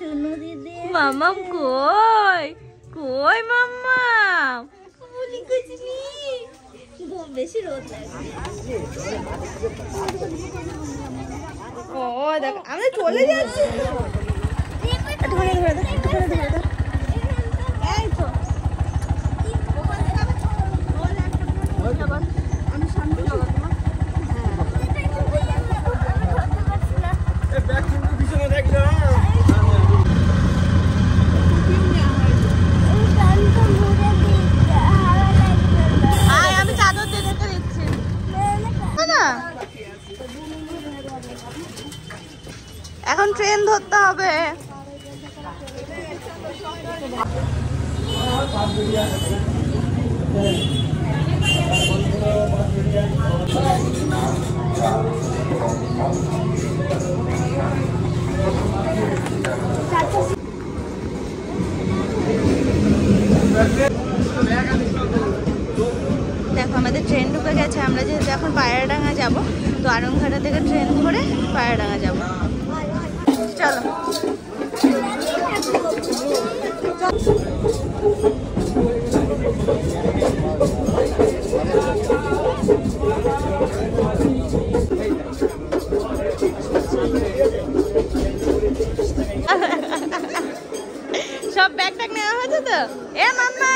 শুনু দিদি মামাম কই কই মাম্মাম বলি কুচনি বেশি রোদ লাগছে। ও দেখ আমরা চলে যাচ্ছি। এই তো আমি সামনে যাবো। আমি চাদর দিয়ে ঢেকে দিচ্ছি না। এখন ট্রেন ধরতে হবে। দেখো আমাদের ট্রেন ঢুকে গেছে। আমরা যেহেতু এখন পায়রাডাঙ্গা যাব, তো আরংঘাটা থেকে ট্রেন ধরে পায়রাডাঙ্গা যাব। চলো সব ব্যাগ ট্যাগ নেওয়া হয়েছে তো? এ মাম্মা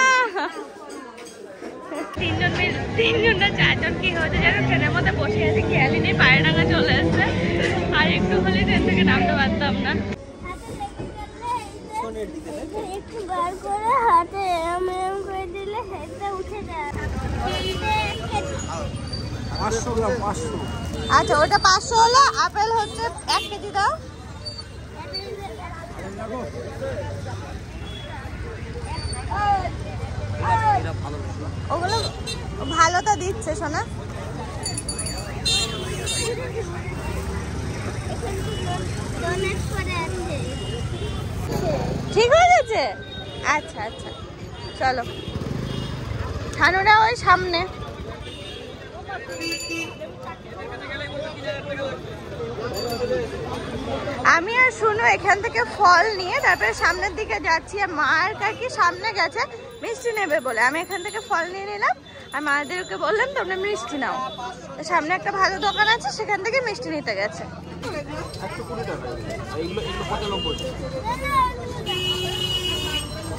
তিনজন না চারজন কি হয়েছে যেন ট্রেনের মধ্যে বসে আছে, খেয়ালি নেই পায়রাডাঙ্গা চলে আসছে। আর একটু হলে ট্রেন থেকে নামতে পারতাম না। একটু বার করে হাতে এরম করে দিলে হেডটা উঠে যায়। আচ্ছা ওটা 500 হলো। আপেল হচ্ছে 1 কেজি দাও। ওগুলো ভালোটা দিচ্ছে সোনা। ঠিক হয়ে গেছে? আচ্ছা আচ্ছা চলো। ছানুরা ওই সামনে। আমি আর শুনু এখান থেকে ফল নিয়ে তারপরে সামনের দিকে যাচ্ছি। আর মা আর কাকি সামনে গেছে মিষ্টি নেবে বলে। আমি এখান থেকে ফল নিয়ে নিলাম আর মাদেরকে বললাম তোমরা মিষ্টি নাও। সামনে একটা ভালো দোকান আছে, সেখান থেকে মিষ্টি নিতে গেছে।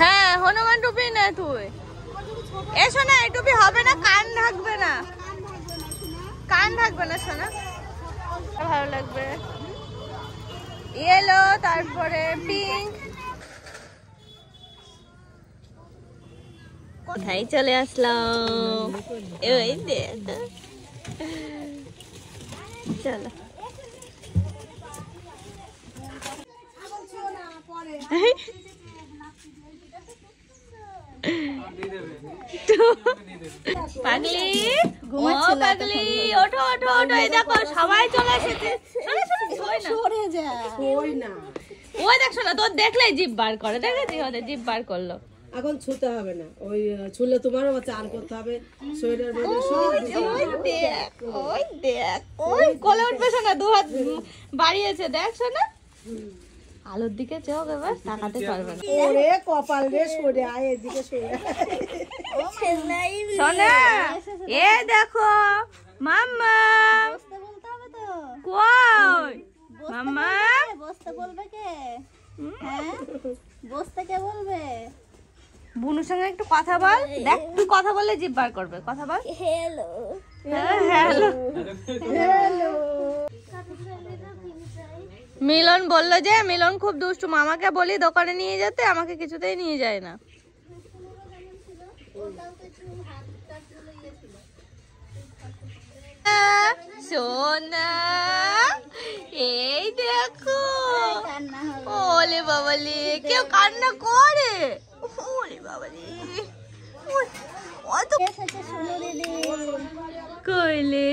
হ্যাঁ হনুমান টুপি নে তুই। এসো না, এই টুপি হবে না, কান ঢাকবে না, কান ঢাকবে না সোনা। ভালো লাগবে। ইয়েলো তারপরে পিঙ্ক। কোথায় চলে আসলাম? ওই দেখ চলো। পাগলি ও পাগলি ওঠো ওঠো ওঠো। এই দেখো সবাই চলে এসেছে। সরে যা। ওই না ওই দেখছো না, তোর দেখলেই জিভ বার করে। দেখেছি ওদের জিভ বার করলো। এখন ছুতে হবে না, ওই ছুলে তোমারও চান করতে হবে। শরীরের মধ্যে ওই দেখ ওই দেখ ওই কোলে উঠবে শোনা, 2 হাত বাড়িয়েছে দেখছো না। আলোর দিকে চোখ এবার তাকাতে পারবে না। ওরে কপাল রে, সরে আয় এদিকে সরে। সোনা এ দেখো মাম্মা বসতে বলতে হবে তো। কই মাম্মা? বসতে বলবে কে? হ্যাঁ বসতে কে বলবে? বুনুর সঙ্গে একটু কথা বল। দেখ তুই কথা বললে জিভ বার করবে। কথা বল। Hello hello. মিলন বললো যে মিলন খুব দুষ্টু, মামাকে বলি দোকানে নিয়ে যেতে, আমাকে কিছুতেই নিয়ে যায় না। সোনা এই দেখো। ওলে বাবালে কেউ কান্না করে। ওলে বাবালে অত শুনু দিদি। কইলে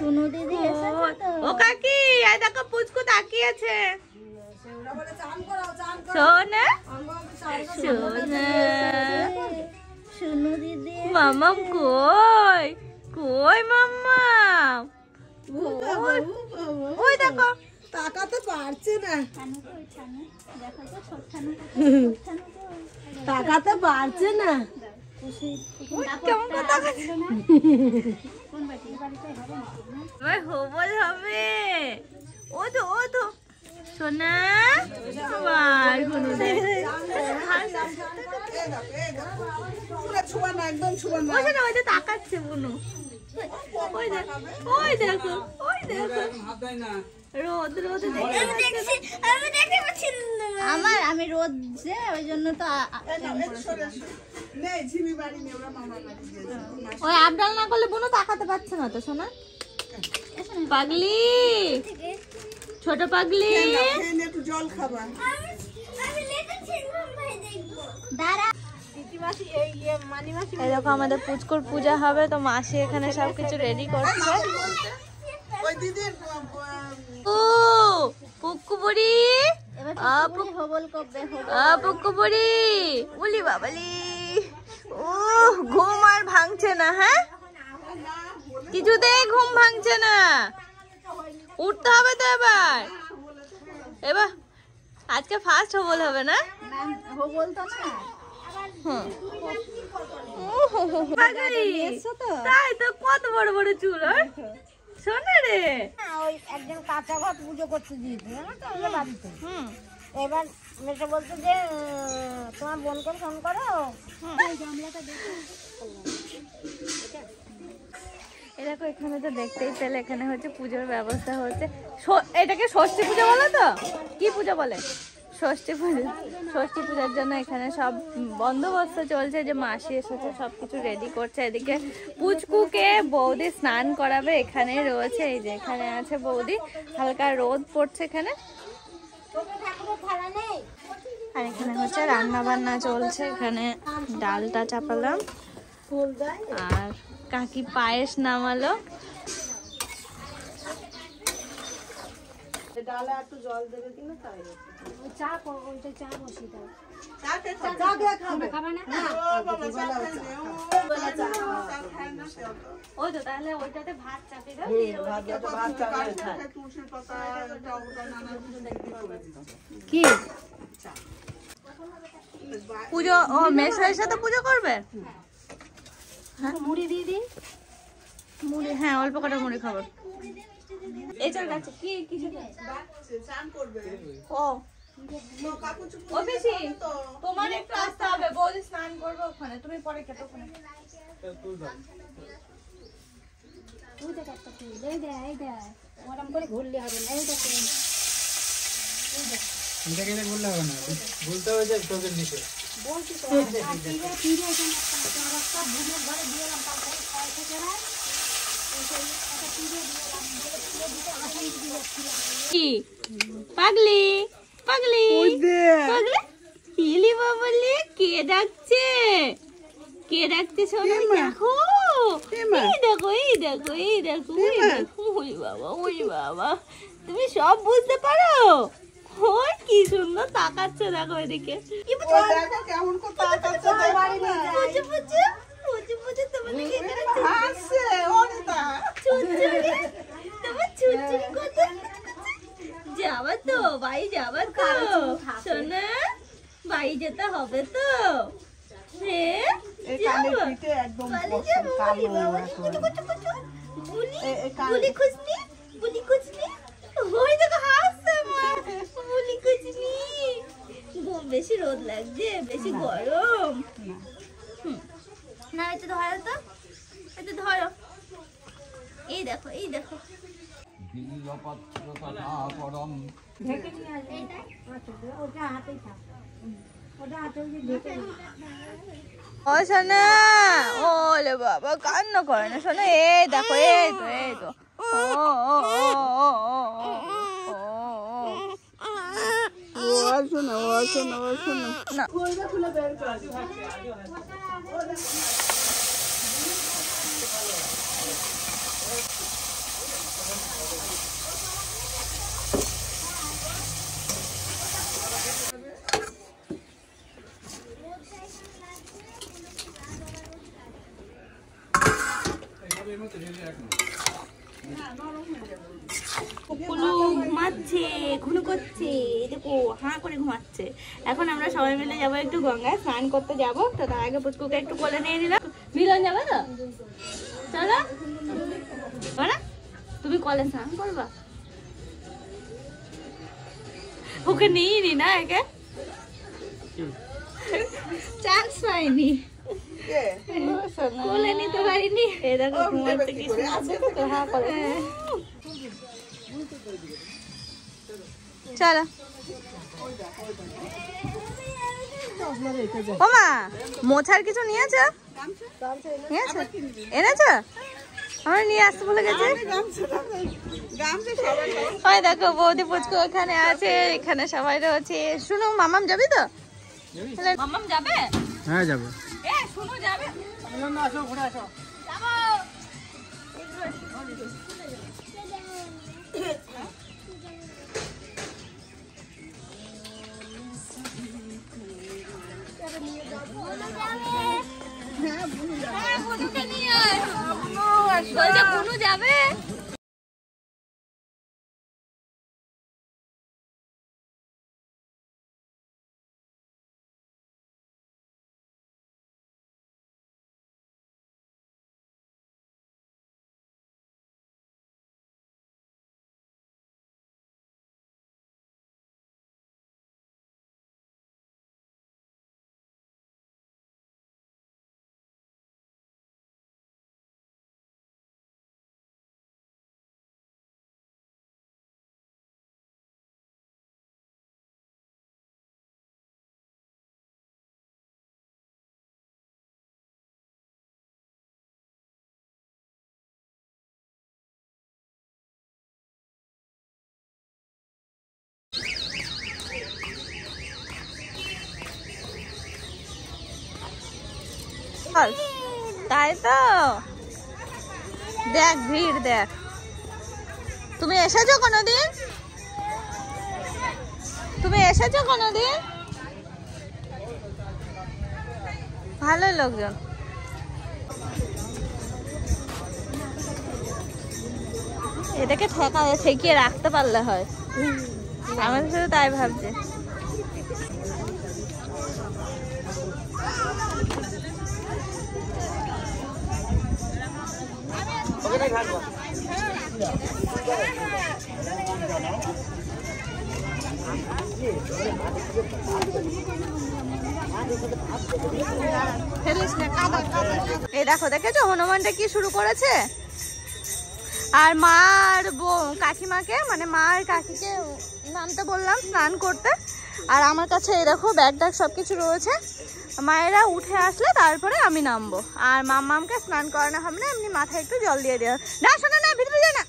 শুনু দিদি এসেছে তো। ও কাকি এই দেখো পুচকু তাকিয়েছে। সোনা সোনা শুনু দিদি। মামাম কই কই মাম্মা? ওই দেখো তাকাতে পার পারছে না, তাকাতে পারছে না। কেমন কথা হবল হবে। ও তো সোনা আর কোনো ওইটা তাকাচ্ছে বুনু। ওই দেখো রোদ আমি রোদ যে ওই জন্য তো ওই আপডাল না করলে বুনু তাকাতে পারছে না তো সোনা। পাগলি ছোট পাগলি জল খাবা। এরকম আমাদের পুচকুর পূজা হবে তো মাসি এখানে সবকিছু রেডি করছে। পুক্কু বুড়ি পুক্কু বুড়ি বলি বাবালি ও ঘুম আর ভাঙছে না। হ্যাঁ কিছুতেই ঘুম ভাঙছে না, উঠতে হবে তো এবার আজকে ফার্স্ট হবল হবে না? হবল তো না তাই তো, কত বড় বড় চুল শোনা রে। ওই একজন কাঁচা ঘর পুজো করতে দিয়েছে বাড়িতে। এবার মেয়েটা বলতো যে তোমার বোনকে ফোন করো। এরকম এখানে তো দেখতেই পেলে এখানে হচ্ছে পুজোর ব্যবস্থা হচ্ছে। এটাকে ষষ্ঠী পূজা বলে তো? কি পূজা বলে? ষষ্ঠী পূজা। ষষ্ঠী পূজার জন্য এখানে সব বন্দোবস্ত চলছে, যে মাসি এসেছে সবকিছু রেডি করছে। এদিকে পুচকুকে বৌদি স্নান করাবে, এখানে রয়েছে। এই যে এখানে আছে বৌদি, হালকা রোদ পড়ছে এখানে। আর এখানে হচ্ছে রান্না বান্না চলছে। এখানে ডালটা চাপালাম আর কাকি পায়েস নামালো। ডালে একটু জল দেবে কিনা তাই ওইটা চা বসিয়ে দাও। ওই তো তাহলে ওইটাতে ভাত চাপিয়ে দাও। কি পুজো? ও মেশাইয়ের সাথে পুজো করবে? মুড়ি দিয়ে দিন। মুড়ি? হ্যাঁ অল্প কটা মুড়ি খাবো। এই চল গাছে কি কিছু ও বেশি তোমার একটু আসতে হবে, বৌদি স্নান করবে ওখানে, তুমি পরে খেতে ওখানে। ওরম করে ঘুরলে হবে না। এইটা ঘুরলে হবে না, ঘুরতে হবে যে চোখের নিচে। কি পাগলি পাগলি পাগলি হিলি বাবলি কে ডাকছে? কে ডাকছে শোনো? দেখো এই দেখো ওই বাবা তুমি সব বুঝতে পারো? ওই কি সুন্দর তাকাচ্ছে, দেখো এদিকে কেমন করে তাকাচ্ছে যাবা তো বাড়ি, যাবা তো সোনা? বাড়ি যেতে হবে তো? বেশি রোদ লাগছে, বেশি গরম না। এটা ধরো তো, এটা ধরো। এই দেখো ও সোনা, ওলে বাবা কান্না করে না সোনা। এই দেখো এই তো না। কুলু ঘুমাচ্ছে, ঘুনু করছে, দেখো হাঁ করে ঘুমাচ্ছে। এখন আমরা সবাই মিলে যাবো একটু গঙ্গায় স্নান করতে যাবো, তো তার আগে পুচকুকে একটু কোলে নিয়ে নিলাম। মিলন যাবে তো, চলো না, তুমি কলে স্নান করবা? ওকে নিয়ে নি না, একে চান্স পাইনি, কোলে নিতে পারিনি। এই দেখো ঘুমাচ্ছে কি সুন্দর, হাঁ করে। চলো ও মা, মোছার কিছু নিয়েছো? এনেছো? আমরা নিয়ে আসতে বলে গেছে। ওই দেখো বৌদি পুচকু ওখানে আছে, এখানে সবাই রয়েছে। শুনো, মামাম যাবি তো? মামাম যাবে? হ্যাঁ যাবে। শুনো যাবে? আসো ঘুরে আসো। যাবে। তাই তো, দেখ ভিড় দেখ। তুমি এসেছো কোনোদিন? তুমি এসেছো কোনোদিন? ভালো লোকজন। এটাকে ঠেকিয়ে রাখতে পারলে হয়, আমাদের সাথে তাই ভাবছে। এই দেখো, দেখেছো হনুমানটা কি শুরু করেছে? আর মা আর কাকিমাকে, মানে মা আর কাকিকে নামতে বললাম স্নান করতে। আর আমার কাছে এই দেখো ব্যাগ ট্যাগ সবকিছু রয়েছে। মায়েরা উঠে আসলে তারপরে আমি নামবো। আর মাম্মামকে স্নান করানো হবে না, এমনি মাথায় একটু জল দিয়ে দেওয়া। না শোনো না, ভিতরে যায় না।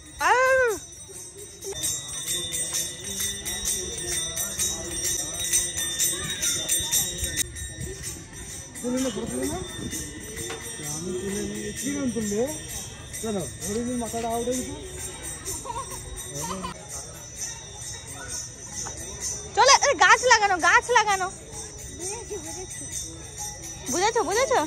চলে, গাছ লাগানো, গাছ লাগানো। বুঝেছো বুঝেছো?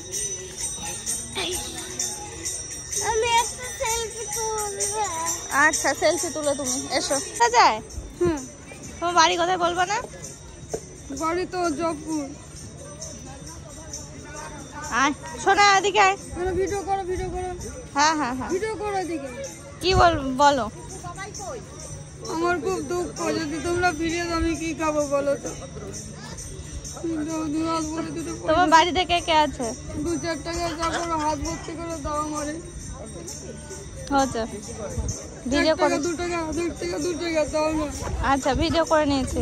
আচ্ছা সেলফি তুলো তুমি, এসো। যায় তোমার বাড়ি কোথায় বলবো না? বাড়ি তো জয়পুর। আয় শোনা, এদিকে আয়। ভিডিও করো, ভিডিও করো। হ্যাঁ হ্যাঁ হ্যাঁ, ভিডিও করো এদিকে। কি বলো? আমার খুব দুঃখ, যদি তোমরা ফিরে আমি কি খাবো বলো তো? তোমার বাড়ি থেকে কে আছে? 2-4 টাকা যা করো, হাত ভর্তি করে দাও আমারে। হচ্ছে ভিডিও করে। 2 টাকা 2 টাকা 2 টাকা দাও না। আচ্ছা ভিডিও করে নিয়েছি।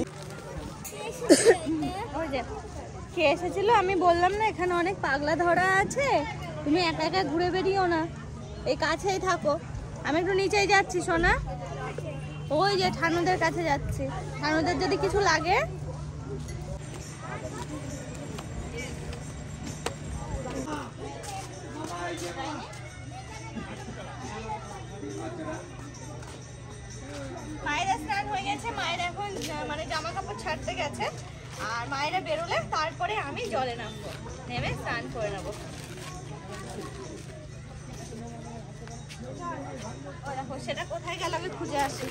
ওই যে কে এসেছিল, আমি বললাম না এখানে অনেক পাগলা ধরা আছে, তুমি একা একা ঘুরে বেরিও না, এই কাছেই থাকো। আমি একটু নিচেই যাচ্ছি সোনা, ওই যে ঠানুদের কাছে যাচ্ছি। ঠানুদের যদি কিছু লাগে। মায়েরা স্নান হয়ে গেছে, মায়ের এখন মানে জামা কাপড় ছাড়তে গেছে। আর মায়েরা বেরোলে তারপরে আমি জলে নামবো, নেমে স্নান করে নেবো। সেটা কোথায় গেল আমি খুঁজে আসি।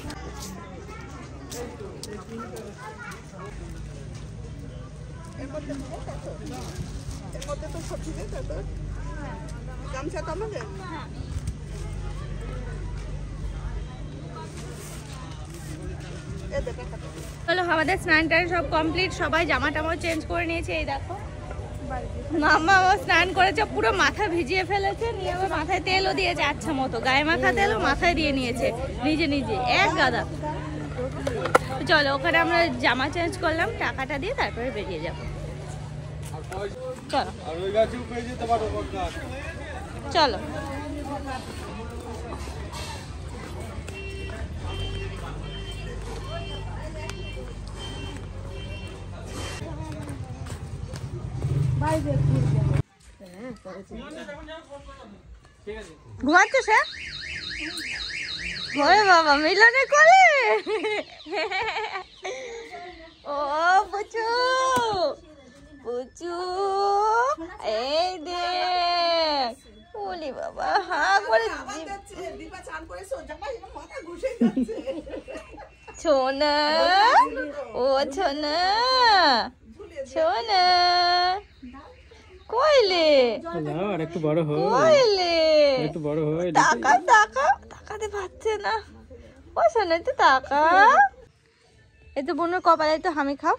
চলো আমাদের স্নানটা সব কমপ্লিট, সবাই জামা টামাও চেঞ্জ করে নিয়েছে। এই দেখো মামা স্নান করেছে, পুরো মাথা ভিজিয়ে ফেলেছে, নিয়ে আবার মাথায় তেলও দিয়েছে, আচ্ছা মতো গায়ে মাখা তেলও মাথায় দিয়ে নিয়েছে নিজে নিজে এক গাদা। চলো ওখানে আমরা জামা চেঞ্জ করলাম, টাকাটা দিয়ে তারপরে বেরিয়ে যাবো। চলো চলো ঘুমাচ্ছে সে? ওরে বাবা মিলনে কোলে। ও পুচু পুচু, এই দেখ ওলি বাবা হা করে ছোনা, ও ছোনা ছোনা কইলে আর একটু বড় হয়, কইলে একটু বড় হয়। টাকা টাকা টাকাতে পাচ্ছে না, ও শোনে তো টাকা। এই তো বোনের কপালে তো হামি খাও।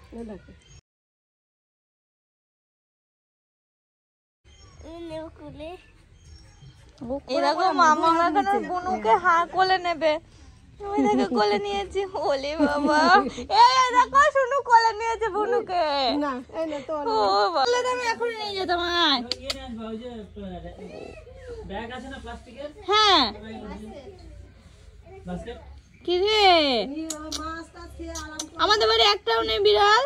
এই দেখো মামা এখন ওর বোনুকে হা কোলে নেবে, ওই দেখো কোলে নিয়েছি। ওলে বাবা এই দেখো শুনু কোলে নিয়েছে বোনুকে। ও বলে আমি এখন নিয়ে যেতাম। হ্যাঁ কি রে আমাদের বাড়ি একটাও নেই বিড়াল,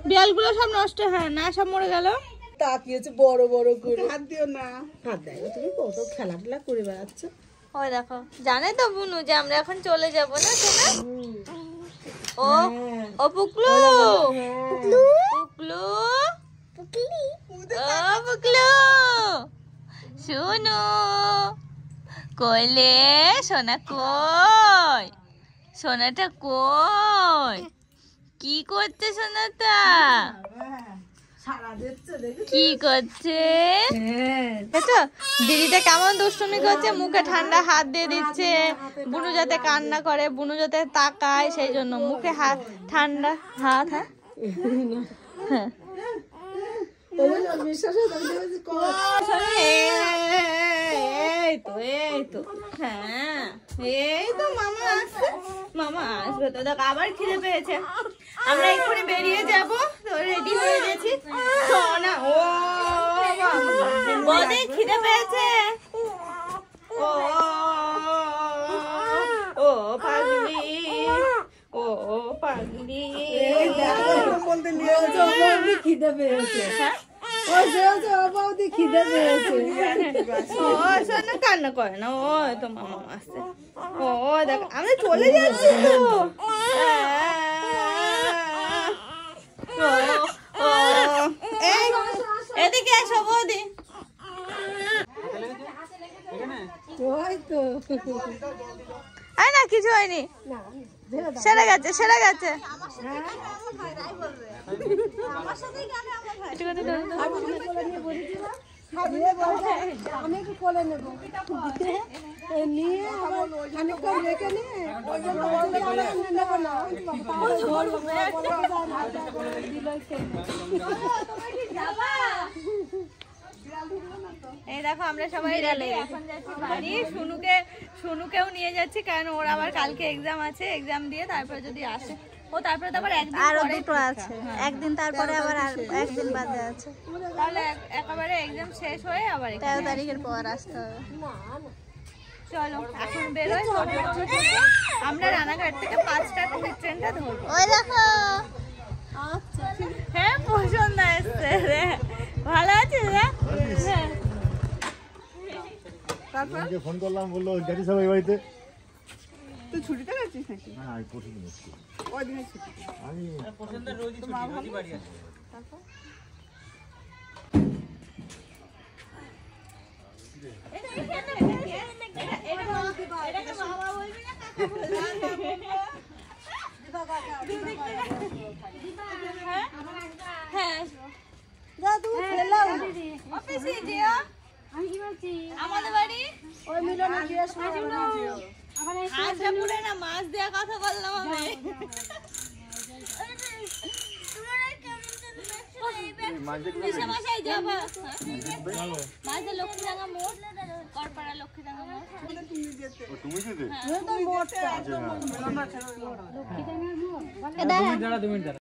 বিড়ালগুলো সব নষ্ট, হ্যাঁ না সব মরে গেল। তাকিয়েছে বড় বড় করে, হাত দিও না, হাত দেয়। তুমি কত খেলাধুলা করে বেড়াচ্ছ। ওই দেখো জানে তো বুনু যে আমরা এখন চলে যাব না সোনা। ও ও পুকলু পুকলু পুকলু পুকলি, ও পুকলু শুনো কইলে সোনা কই, সোনাটা কই, কি করছে সোনাটা, কি করছে? দিদিটা কেমন দুষ্টুমি করছে, মুখে ঠান্ডা হাত দিয়ে দিচ্ছে বুনু যাতে কান্না করে, বুনু যাতে তাকায়, সেই জন্য মুখে হাত ঠান্ডা হাত। হ্যাঁ এই তো হ্যাঁ এই তো মামা আসছে, মামা আসবে তো। দেখ আবার খিদে পেয়েছে, আমরা এক্ষুনি বেরিয়ে যাব, তো রেডি হয়ে গেছি। সোনা ও বদে খিদে পেয়েছে, ও ও পাগলি, ও পাগলি বলতে নিয়ে খিদে পেয়েছে, খিদে পেয়েছে। ও সোনা কান্না করে না, ও তো মামা আসছে। ও দেখ আমরা চলে যাচ্ছি তো। এদিকে এসো বৌদি। আরে না কিছু হয়নি, সেরে গেছে সেরে গেছে। আমি একটু কোলে নেবো, নিয়ে আবার খানিকক্ষণ রেখে নিয়ে নেবো না। এই দেখো আমরা সবাই রেলে এখন যাচ্ছি বাড়ি। শুনুকেও নিয়ে যাচ্ছি, কারণ ওর আবার কালকে এক্সাম আছে, এক্সাম দিয়ে তারপরে যদি আসে ও তারপরে তো আবার একদিন আরো দুটো আছে, একদিন তারপরে আবার একদিন বাদে আছে, তাহলে একেবারে এক্সাম শেষ হয়ে আবার 13 তারিখের পর আসতে হবে। চলো এখন বেরোই, আমরা রানাঘাট থেকে 5টা ট্রেনটা ধরবো। ওই দেখো হ্যাঁ পছন্দ আসছে রে, ভালো আছে রে। তারপর ফোন করলাম, বললো গাড়ি সবাই বাড়িতে। তুই ছুটিতে গেছিস নাকি? হ্যাঁ আমি পরশুদিন এসেছি। ওই দিনে ছুটি আমি পছন্দ রোজই ছুটি, রোজই বাড়ি আসে। হ্যাঁ যা তুমি খেলাও অফিসে যেও। আমি কি বলছি আমাদের বাড়ি ওই মিলনে গিয়ে আজরাপুরে না মাছ দেওয়া কথা বললাম আমি। মেশামশাই যাবা মাঝে লক্ষ্মীরাঙ্গা মোড় করপাড়া লক্ষ্মীরাঙ্গা মোড়। তুমি যেতে তো মোটটা দু মিনিট দাঁড়া, 2 মিনিট দাঁড়া।